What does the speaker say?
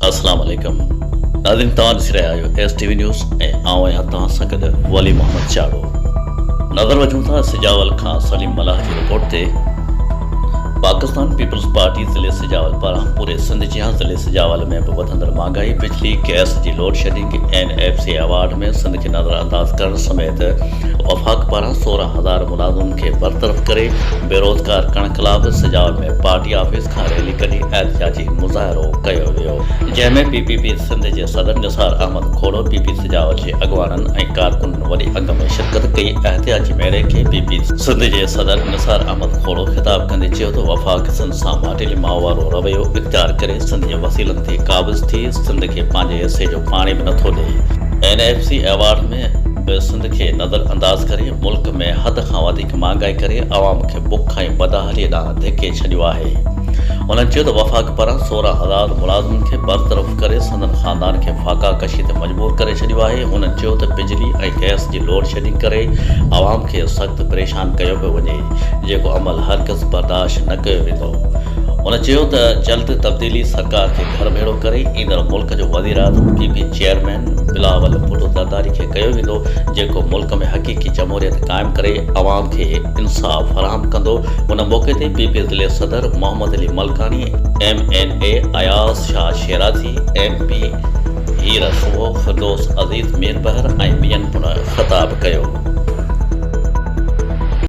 अस्सलाम वालेकुम नाज़रीन तव्हां ॾिसी रहिया आहियो STV न्यूज़ ऐं आउं आहियां तव्हां सां गॾु वली मोहम्मद चाड़ो। नज़र वझूं था सिजावल खां सलीम मलाह जी रिपोर्ट ते। पाकिस्तान पीपल्स पार्टी ज़िले सिजावल पारां पूरे सिंध जी ज़िले सिजावल में बि वधंदड़ महांगाई, बिजली गैस जी लोड शेडिंग, NFC अवार्ड में सिंध खे नज़रअंदाज करण समेत वफ़ाक़ पारां 16,000 मुलाज़िमनि खे बरतरफ़ करे बेरोज़गार करण ख़िलाफ़ सिजावल में पार्टी ऑफिस खां रैली कढी एहतिजाजी मुज़ाहिरो कयो वियो, जंहिंमें PPP सिंध जे सदर निसार अहमद खोड़ो, PP सिजावल जे अॻवाननि ऐं कारकुननि वॾी अंग में शिरकत कई। एहतिजाजी मैरे खे PP सिंध जे सदर निसार अहमद खोड़ो ख़िताब कंदे चयो त वफ़ाक़ सिंध सां माटेली माओ वारो रवैयो इख्तियार करे सिंध जे वसीलनि ते क़ाबिज़ थी सिंध खे पंहिंजे हिसे जो पाणी बि नथो ॾिए। NFC अवार्ड में बि सिंध खे नज़रअंदाज करे मुल्क में हद खां वधीक महांगाई करे आवाम खे बुख ऐं बदहालीअ ॾांहुं धिके छॾियो आहे। उन्हनि चयो त वफ़ाक़ पारां 16,000 मुलाज़िमनि खे बरतरफ़ करे संदन ख़ानदान खे फाका कशी ते मजबूर करे छॾियो आहे। उन्हनि चयो त बिजली ऐं गैस जी लोड शेडिंग करे आवाम खे सख़्तु परेशान कयो पियो वञे, जेको अमल हरगिज़ बर्दाश्त न कयो वेंदो। उन चयो त जल्द तब्दीली सरकार खे घर भेड़ो करे ईंदड़ मुल्क जो वज़ीर आज़म PP चेयरमैन बिलावल भुट्टो ज़रदारी खे कयो वेंदो, जेको मुल्क में हक़ीक़ी जमहूरियत क़ाइमु करे आवाम खे इंसाफ़ फराहम कंदो। उन मौक़े ते PP ज़िले सदर मोहम्मद अली मलकानी, MNA अयाज़ शाह शेराज़ी, MP हीर सुबो, फिरदौस अज़ीज़ मीर बहर ऐं ॿियनि पिणु ख़िताब कयो।